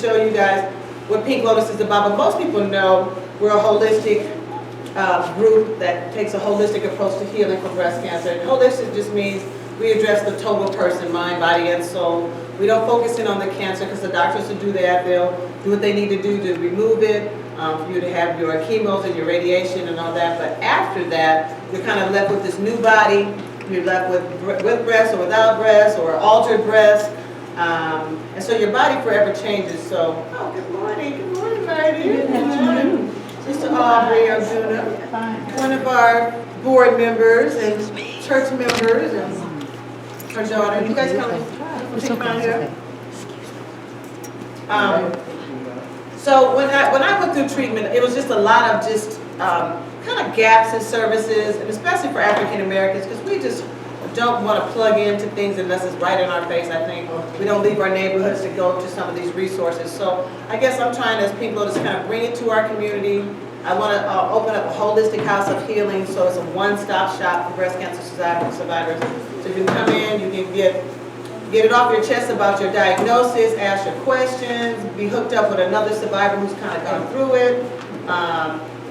Show you guys what Pink Lotus is about, but most people know we're a holistic group that takes a holistic approach to healing for breast cancer. And holistic just means we address the total person, mind, body, and soul. We don't focus in on the cancer because the doctors will do that. They'll do what they need to do to remove it, for you to have your chemos and your radiation and all that. But after that, you're kind of left with this new body. You're left with breast or without breast or altered breast. And so your body forever changes. So, oh, good morning, lady. Good morning. Sister Aubrey Arjuna, one of our board members and church members, and her daughter. You guys come take mine here. So when I went through treatment, it was just a lot of just kind of gaps in services, and especially for African Americans, because we just don't want to plug into things unless it's right in our face. I think we don't leave our neighborhoods to go to some of these resources. So I guess I'm trying, as Pink Lotus, kind of bring it to our community. I want to open up a holistic house of healing, so it's a one-stop shop for breast cancer survivors. So you can come in, you can get it off your chest about your diagnosis, ask your questions, be hooked up with another survivor who's kind of gone through it.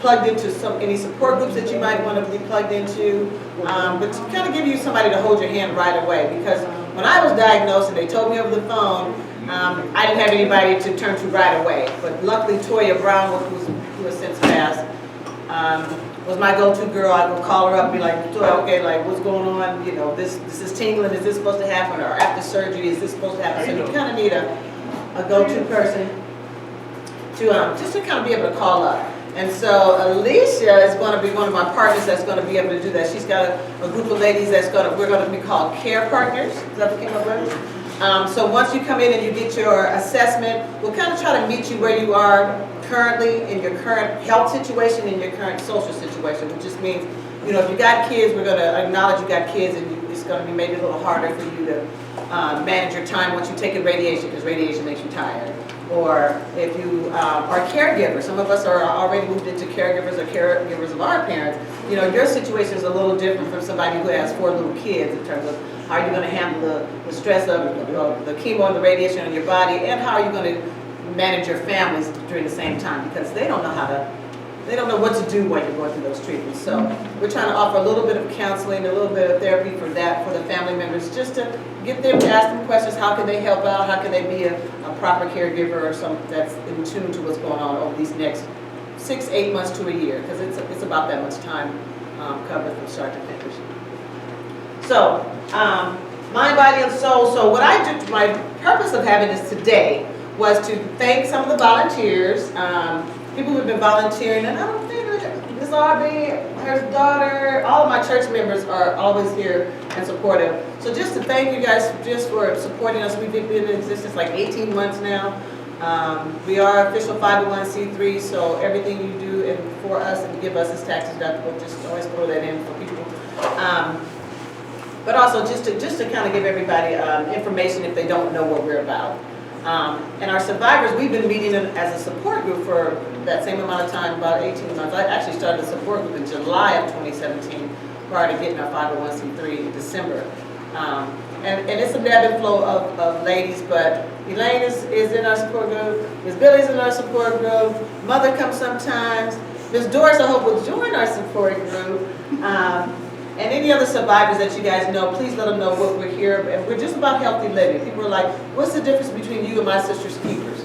Plugged into any support groups that you might want to be plugged into, but to kind of give you somebody to hold your hand right away. Because when I was diagnosed and they told me over the phone, I didn't have anybody to turn to right away. But luckily, Toya Brown, who has since passed, was my go-to girl. I would call her up and be like, Toya, okay, like what's going on? You know, this is tingling. Is this supposed to happen? Or after surgery, is this supposed to happen? So you kind of need a go-to person to just to kind of be able to call up. And so Alicia is going to be one of my partners that's going to be able to do that. She's got a group of ladies we're going to be called care partners. Is that what came up with? So once you come in and you get your assessment, we'll kind of try to meet you where you are currently in your current health situation, in your current social situation, which just means, you know, if you got kids, we're going to acknowledge you got kids, and it's going to be maybe a little harder for you to manage your time once you take in radiation, because radiation makes you tired. Or if you are caregivers, some of us are already moved into caregivers or caregivers of our parents. You know, your situation is a little different from somebody who has 4 little kids in terms of how are you going to handle the stress of the chemo and the radiation on your body, and how are you going to manage your families during the same time, because they don't know what to do when you're going through those treatments. So we're trying to offer a little bit of counseling, a little bit of therapy for the family members, just to get them to ask them questions. How can they help out? How can they be a proper caregiver or something that's in tune to what's going on over these next 6-8 months to a year? Because it's about that much time covered from start to finish. So mind, body, and soul. So what I do, my purpose of having this today was to thank some of the volunteers. People who have been volunteering, and I don't think Ms. Aubrey, her daughter, all of my church members are always here and supportive. So just to thank you guys just for supporting us. We've been in existence like 18 months now. We are official 501c3, so everything you do and for us and give us is tax deductible. Just always throw that in for people. But also just to kind of give everybody information if they don't know what we're about. And our survivors, we've been meeting as a support group for that same amount of time, about 18 months. I actually started a support group in July of 2017 prior to getting our 501c3 in December. And it's a ebb and flow of ladies, but Elaine is in our support group, Ms. Billy's in our support group, Mother comes sometimes, Ms. Doris I hope will join our support group. And any other survivors that you guys know, please let them know what we're here. And we're just about healthy living. People are like, what's the difference between you and My Sister's Keepers?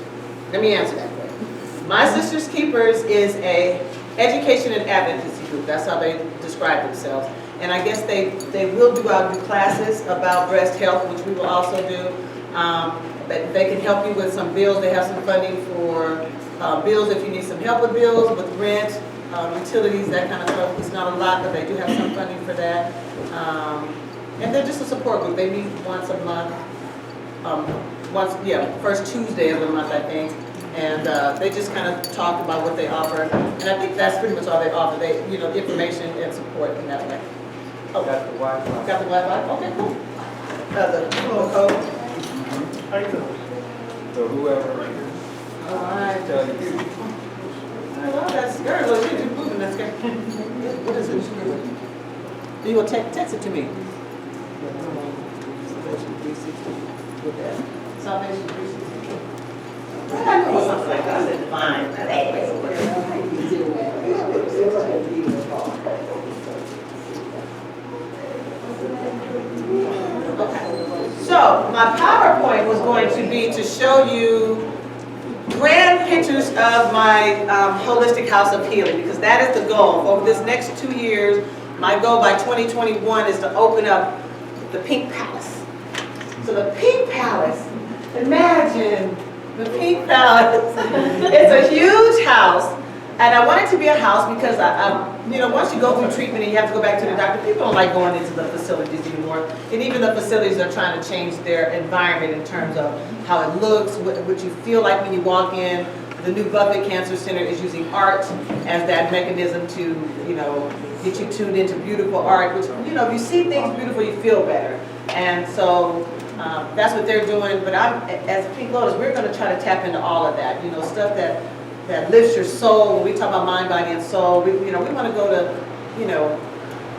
Let me answer that question. My Sister's Keepers is a education and advocacy group. That's how they describe themselves. And I guess they will do classes about breast health, which we will also do. But they can help you with some bills. They have some funding for bills if you need some help with bills, with rent, utilities, that kind of stuff. It's not a lot, but they do have some funding for that. And they're just a support group. They meet once a month, first Tuesday of the month, I think. And they just kind of talk about what they offer. And I think that's pretty much all they offer. They, information and support in that way. Oh, got the Wi-Fi. Got the Wi-Fi? Okay, cool. The promo code. How you doing? So whoever right here. All right. Tell you. Well, that's good. Well, you're moving. That's good. What is it? You will text it to me. Salvation 360. With that. Salvation 360. I knew it was something like that. I said, fine. So my PowerPoint was going to be to show you grand pictures of my holistic house of healing, because that is the goal. Over this next 2 years, my goal by 2021 is to open up the Pink Palace. So the Pink Palace, imagine the Pink Palace. It's a huge house. And I want it to be a house because, you know, once you go through treatment and you have to go back to the doctor, people don't like going into the facilities anymore. And even the facilities are trying to change their environment in terms of how it looks, what you feel like when you walk in. The new Buffett Cancer Center is using art as that mechanism to, you know, get you tuned into beautiful art, which, you know, if you see things beautiful, you feel better. And so that's what they're doing. But as Pink Lotus, we're going to try to tap into all of that, you know, stuff that lifts your soul. When we talk about mind, body, and soul, we want to go to, you know,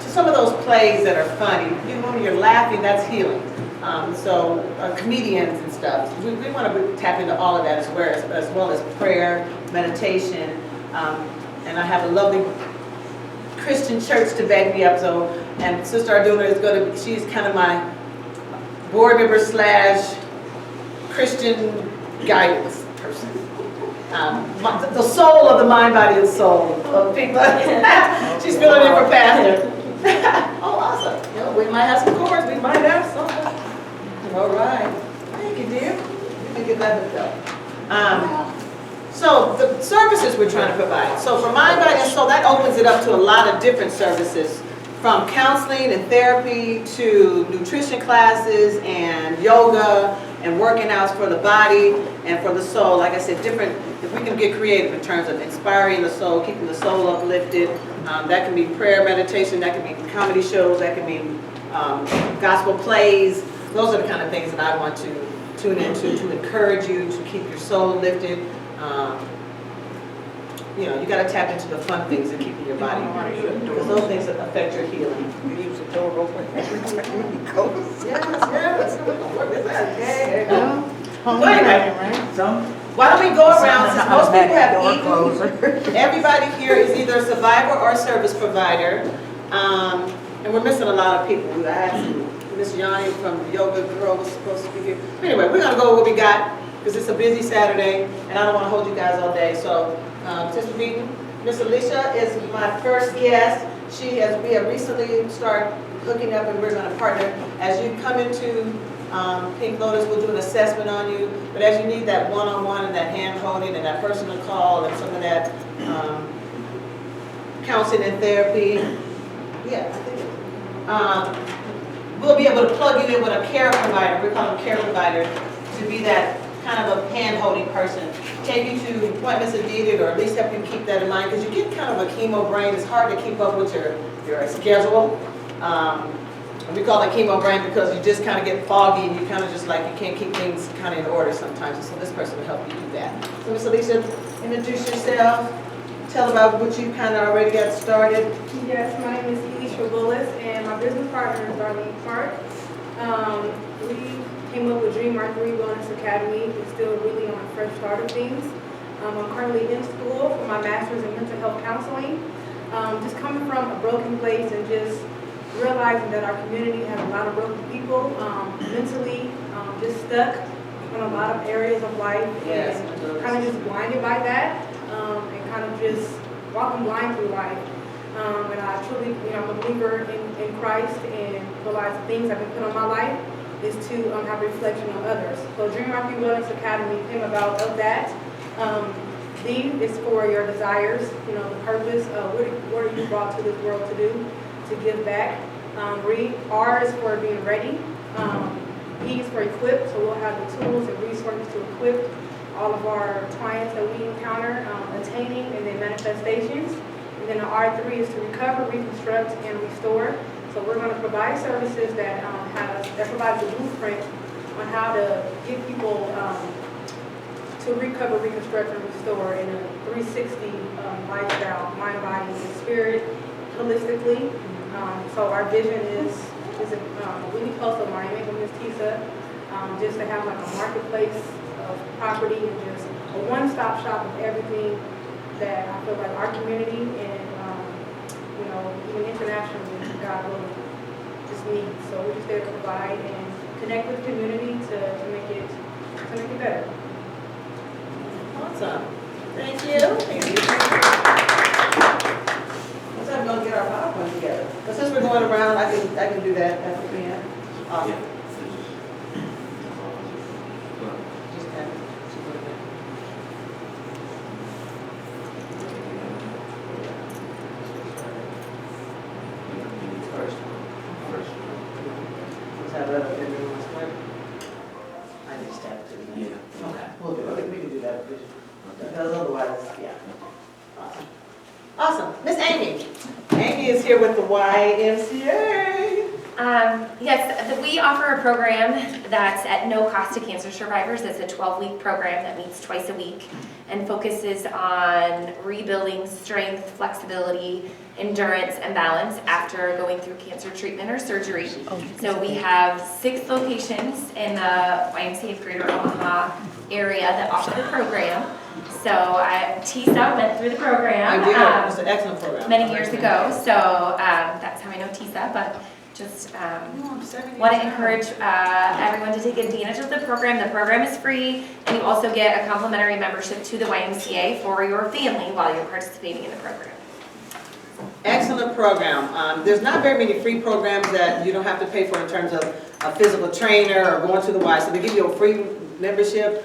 to some of those plays that are funny. You know, when you're laughing, that's healing. So comedians and stuff. We want to tap into all of that as well as prayer, meditation, and I have a lovely Christian church to back me up. So, and Sister Arduna is going to. She's kind of my board member / Christian guidance person. The soul of the mind, body, and soul of people. She's filling in for Pastor. Oh, awesome. You know, we might have some chords. We might have some. All right. Thank you, dear. You can get that up. So the services we're trying to provide. So for mind, body, and soul, that opens it up to a lot of different services, from counseling and therapy to nutrition classes and yoga and working outs for the body and for the soul. Like I said, different. If we can get creative in terms of inspiring the soul, keeping the soul uplifted, that can be prayer, meditation, that can be comedy shows, that can be gospel plays. Those are the kind of things that I want to tune into to encourage you to keep your soul lifted. You know, you got to tap into the fun things that keep your body, because those things affect your healing. Leaves the door open every time he goes. Yes. Okay. So Anyway, why don't we go around, since most people have eaten, everybody here is either a survivor or a service provider, and we're missing a lot of people. I had Miss Yanni from Yoga Girl was supposed to be here. But anyway, we're going to go with what we got, because it's a busy Saturday, and I don't want to hold you guys all day. So, Sister Beaton, Miss Alicia is my first guest. We have recently started hooking up, and we're going to partner. As you come into Pink Lotus, we'll do an assessment on you. But as you need that one-on-one and that hand-holding and that personal call and some of that counseling and therapy, yeah, I think we'll be able to plug you in with a care provider. We call them care provider, to be that kind of a hand-holding person. Take you to appointments if needed, or at least help you keep that in mind, because you get kind of a chemo brain. It's hard to keep up with your schedule. And we call it chemo brain because you just kind of get foggy and you kind of just like, you can't keep things kind of in order sometimes. And so this person will help you do that. So Miss Alicia, introduce yourself. Tell about what you kind of already got started. Yes, my name is Elisha Willis, and my business partner is Darlene Park. We came up with Dream Our 3 Wellness Academy. It's still really on a fresh start of things. I'm currently in school for my master's in mental health counseling. Just coming from a broken place and just realizing that our community has a lot of broken people, mentally just stuck in a lot of areas of life, Yes, and kind of just blinded by that, and kind of just walking blind through life. And I truly, I'm a believer in Christ, and realize the things I've been put on my life is to have reflection on others. So Dream Our 3 Wellness Academy came about of that. D is for your desires, the purpose of what are you brought to this world to do, to give back. R is for being ready. E is for equipped, so we'll have the tools and resources to equip all of our clients that we encounter, attaining and then manifestations. And then the R3 is to recover, reconstruct, and restore. So we're going to provide services that provides a blueprint on how to get people to recover, reconstruct, and restore in a 360 lifestyle, mind, body, and spirit, holistically. So our vision is really close to Miami with Miss Tisa, just to have like a marketplace of property and just one-stop shop of everything that I feel like our community and, you know, even internationally, God will just need. So we're just there to provide and connect with the community to make it better. Awesome. Thank you. Thank you. Let's have go get our PowerPoint together. But since we're going around, I can do that at the end. Awesome. Just have it. Let's have that up there. I just have it to the end. Okay, we'll do it. We can do that. Because otherwise, yeah. Awesome. Awesome. Miss Amy. Amy is here with the YMCA. Yes, we offer a program that's at no cost to cancer survivors. It's a 12-week program that meets twice a week and focuses on rebuilding strength, flexibility, endurance, and balance after going through cancer treatment or surgery. So we have 6 locations in the YMCA of Greater Omaha area that offer the program. So TISA went through the program. I did. It's an excellent program. Many years ago. So that's how I know TISA, but just want to encourage everyone to take advantage of the program. The program is free, and you also get a complimentary membership to the YMCA for your family while you're participating in the program. Excellent program. There's not very many free programs that you don't have to pay for in terms of a physical trainer or going to the Y. So they give you a free membership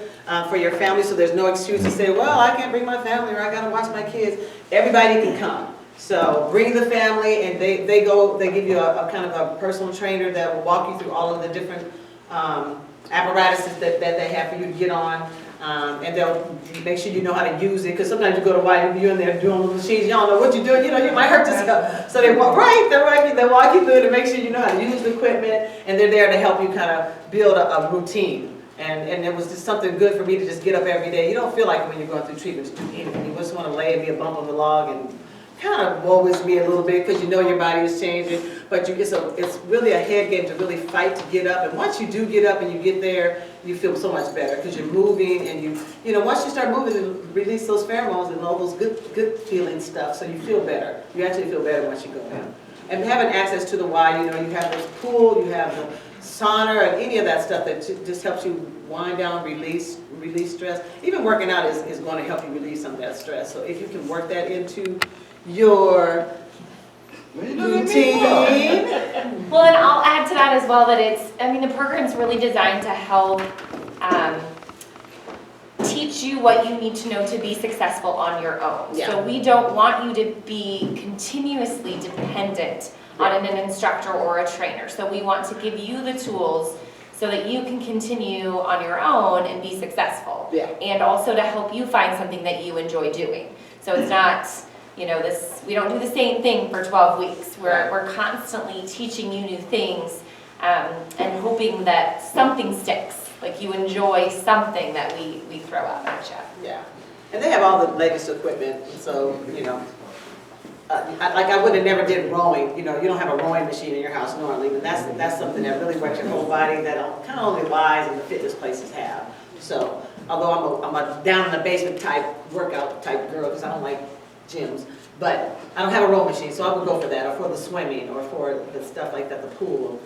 for your family, so there's no excuse to say, well, I can't bring my family or I got to watch my kids. Everybody can come. So bring the family, and they give you a kind of a personal trainer that will walk you through all of the different apparatuses that they have for you to get on. And they'll make sure you know how to use it, because sometimes you go to Y, you're in there doing the machines, you don't know what you're doing, you know, you might hurt yourself. So they walk you through to make sure you know how to use the equipment, and they're there to help you kind of build a routine. And it was just something good for me to just get up every day. You don't feel like when you're going through treatment to do anything. You just want to lay and be a bump on the log, and kind of woes me a little bit because you know your body is changing, but it's really a head game to really fight to get up. And once you do get up and you get there, you feel so much better because you're moving, and you know, once you start moving, you release those pheromones and all those good feeling stuff, so you feel better. You actually feel better once you go in. And having access to the Y, you know, you have this pool, you have the sauna, and any of that stuff that just helps you wind down, release stress. Even working out is going to help you release some of that stress. So if you can work that into your routine. Well, and I'll add to that as well that the program's really designed to help teach you what you need to know to be successful on your own. Yeah. So we don't want you to be continuously dependent on an instructor or a trainer. So we want to give you the tools so that you can continue on your own and be successful. Yeah. And also to help you find something that you enjoy doing. So it's not, you know, we don't do the same thing for 12 weeks. We're constantly teaching you new things and hoping that something sticks. Like you enjoy something that we throw out at you. Yeah. And they have all the latest equipment, so, you know, I would have never did rowing. You know, you don't have a rowing machine in your house normally, but that's something that really works your whole body that kind of only Ys and the fitness places have. So, although I'm a down in the basement type workout type girl because I don't like gyms, but I don't have a row machine, so I would go for that, or for the swimming, or for the stuff like that, the pool.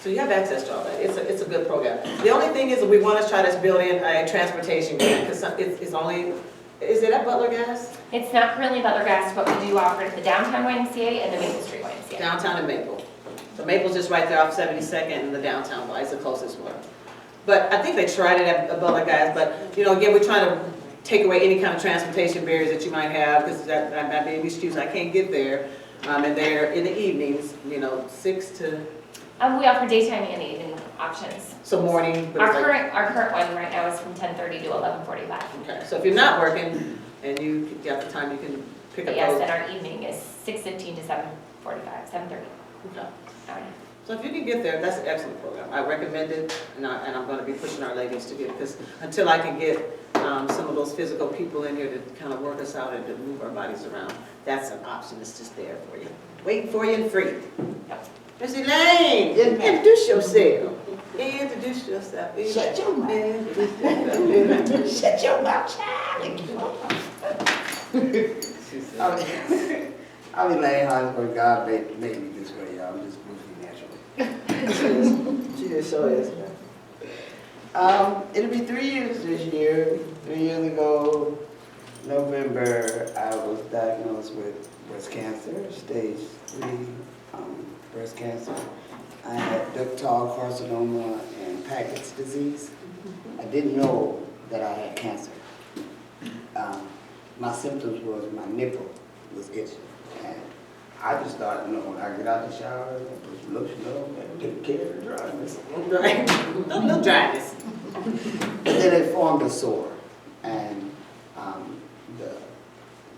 So you have access to all that. It's a good program. The only thing is that we want to try to build in a transportation grant, because it's only, is it at Butler Gas? It's not currently Butler Gas, but we do offer it at the downtown YMCA and the Maple Street YMCA. Downtown and Maple. So Maple's just right there off 72nd, and the downtown Y is the closest one. But I think they tried it at Butler Gas, but you know, again, we're trying to take away any kind of transportation barriers that you might have, because that might be an excuse, I can't get there. And they're in the evenings, you know, 6 to... we offer daytime and evening options. So morning. but Our it's like- current one right now is from 10:30 to 11:45. Okay, so if you're not working and you got the time, you can pick But up yes, those. and our evening is 6:15 to 7:45, 7:30. Okay. Hour and a half. So if you can get there, that's an excellent program. I recommend it, and I'm going to be pushing our ladies to get it, because until I can get some of those physical people in here to kind of work us out and to move our bodies around, that's an option. It's just there for you. Waiting for you and free. Yep. Miss Elaine, introduce yourself. Introduce yourself. Shut your mouth. Introduce yourself. Shut your mouth, child. I'll be laying hands where God made me this way, y'all. I'm just goofy naturally. Cheers, so is. It'll be 3 years this year. 3 years ago, November, I was diagnosed with breast cancer, stage 3 breast cancer. I had ductal carcinoma and Packett's disease. I didn't know that I had cancer. My symptoms was my nipple was itching. And I just thought, when I get out the shower, I put some lotion on and take care of the dryness. Right. No dryness. But then it formed a sore, and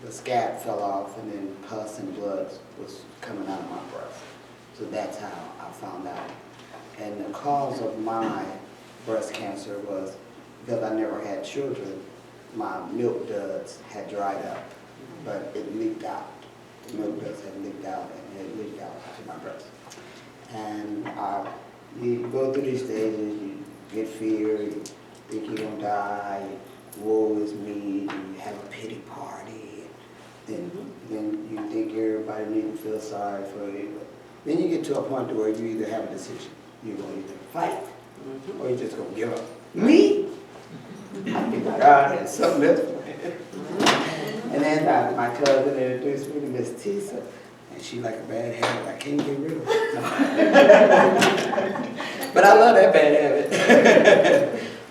the scab fell off, and then pus and blood was coming out of my breast. So that's how I found out. And the cause of my breast cancer was because I never had children. My milk ducts had dried up, but it leaked out. The milk ducts had leaked out, and it leaked out to my breast. And you go through these stages, you get fear, you think you're gonna die, woe is me, and you have a pity party, then you think everybody needs to feel sorry for you. Then you get to a point where you either have a decision. You're gonna either fight, or you're just gonna give up. Me? I think God has something else for me. And then my cousin introduced me to Miss Tisa, and she like a bad habit I can't get rid of. But I love that bad habit.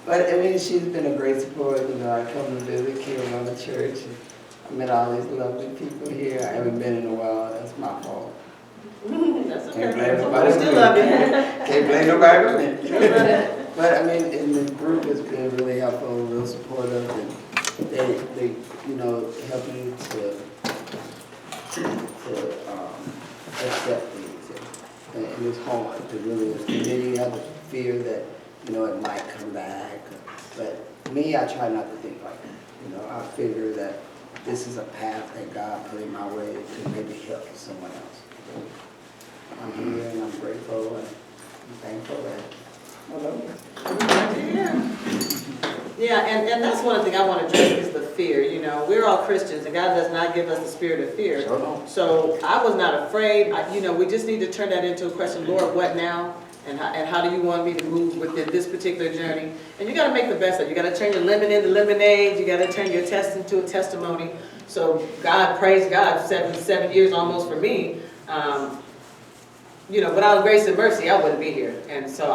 But I mean, she's been a great support. I come to visit, came around the church, and I met all these lovely people here. I haven't been in a while. That's my fault. That's okay. Can't blame nobody. Still love you. Can't blame nobody but me. But I mean, and the group has been really helpful, real supportive, and they help you to accept things. And it's hard to really, and then you have the fear that, it might come back. But me, I try not to think like that. I figure that this is a path that God put in my way to maybe help someone else. I'm here and I'm grateful and I'm thankful that I love you. Yeah, and that's one thing I want to address is the fear. We're all Christians, and God does not give us the spirit of fear. Sure don't. So I was not afraid. We just need to turn that into a question, Lord, what now? And how do you want me to move within this particular journey? And you got to make the best of it. You got to turn your lemon into lemonade. You got to turn your test into a testimony. So God, praise God, 7 years almost for me. Without grace and mercy, I wouldn't be here. And so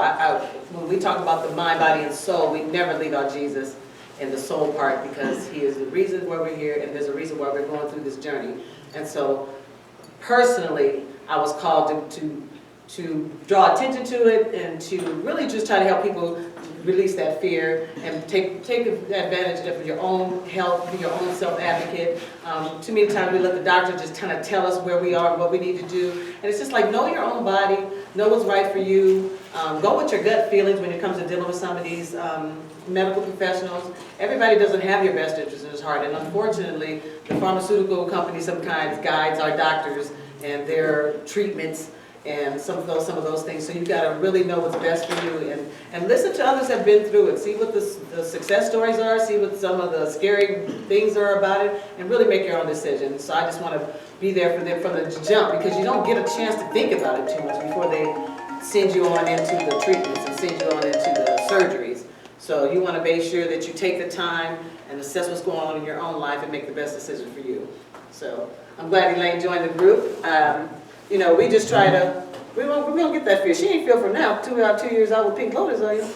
when we talk about the mind, body, and soul, we never leave out Jesus in the soul part, because he is the reason why we're here, and there's a reason why we're going through this journey. And so personally, I was called to draw attention to it and to really just try to help people release that fear and take advantage of your own health, be your own self-advocate. Too many times we let the doctor just kind of tell us where we are and what we need to do. And it's just like, know your own body, know what's right for you. Go with your gut feelings when it comes to dealing with some of these medical professionals. Everybody doesn't have your best interest in his heart. And unfortunately, the pharmaceutical companies sometimes guides our doctors and their treatments and some of those things. So you've got to really know what's best for you and listen to others that have been through it. See what the success stories are, see what some of the scary things are about it, and really make your own decision. So I just want to be there for them from the jump, because you don't get a chance to think about it too much before they send you on into the treatments and send you on into the surgeries. So you want to make sure that you take the time and assess what's going on in your own life and make the best decision for you. So I'm glad Elaine joined the group. We just try to, we don't get that fear. She ain't feel from now, 2 years out with Pink Lotus, are you?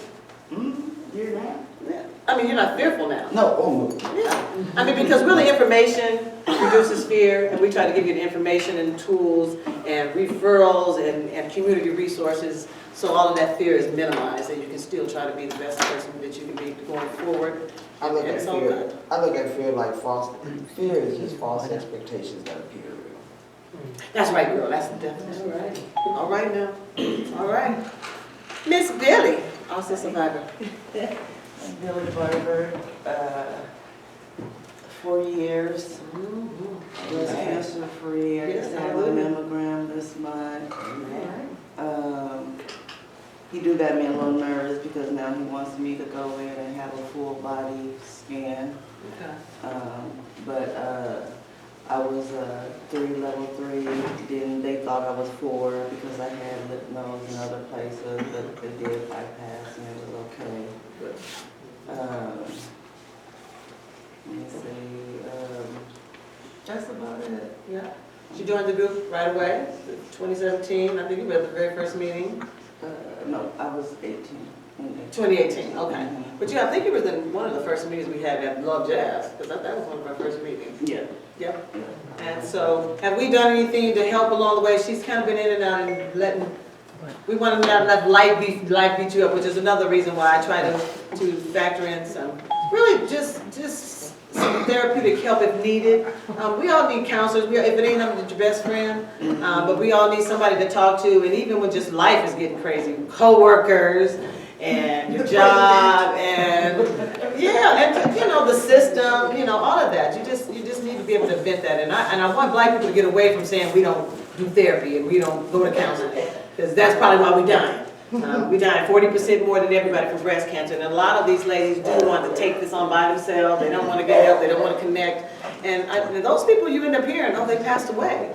You're not? Yeah. I mean, you're not fearful now. No, no. Yeah. I mean, because really information reduces fear, and we try to give you the information and tools and referrals and community resources, so all of that fear is minimized, and you can still try to be the best person that you can be going forward. I look at fear like false. Fear is just false expectations that appear real. That's right, girl. That's the definition. All right. All right now. All right. Miss Billy, also survivor. I'm Billy Barber, 4 years. I was cancer free. I just had a mammogram this month. he do got me a little nervous because now he wants me to go in and have a full body scan. Okay. But I was level 3, then they thought I was 4 because I had lip nodes in other places, but they did bypass and it was okay. Good. Let me see, that's about it. Yeah. She joined the group right away, 2017, I think you were at the very first meeting. No, I was 18. 2018, okay. Mhm. But yeah, I think it was in one of the first meetings we had at Love Jazz, because that was one of our first meetings. Yeah. Yep. And so, have we done anything to help along the way? She's kind of been in and out and letting, we want to not let life beat you up, which is another reason why I try to factor in some, really just some therapeutic help if needed. We all need counselors, if it ain't up to your best friend, but we all need somebody to talk to, and even when just life is getting crazy, coworkers, and your job, and and you know, the system, you know, all of that. You just need to be able to vent that. And I want Black people to get away from saying we don't do therapy and we don't go to counseling, because that's probably why we dying. We dying 40% more than everybody from breast cancer, and a lot of these ladies do want to take this on by themselves. They don't want to get help. They don't want to connect. And those people you end up hearing, oh, they passed away.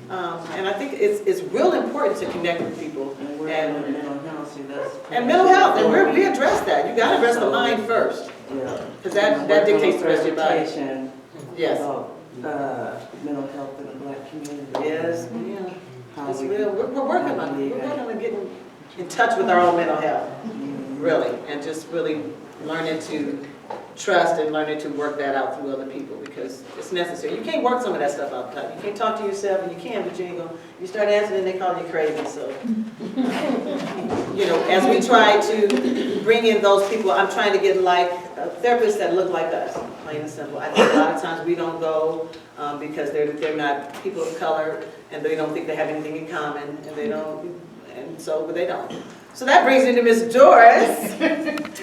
And I think it's real important to connect with people. And we're in mental health, see, that's. And mental health, and we address that. You gotta address the mind first, Yeah. because that dictates the rest of your body. Presentation Yes. about mental health in the Black community. Yes, yeah. How It's we real. can- We're working on it. We're working on getting in touch with our own mental health, really, and just really learning to trust and learning to work that out through other people, because it's necessary. You can't work some of that stuff out. You can't talk to yourself, and you can, but you ain't gonna. You start answering, and they call you crazy. So, you know, as we try to bring in those people, I'm trying to get like therapists that look like us, plain and simple. I think a lot of times we don't go because they're not people of color, and they don't think they have anything in common, and they don't, and so but they don't. So that brings me to Miss Doris.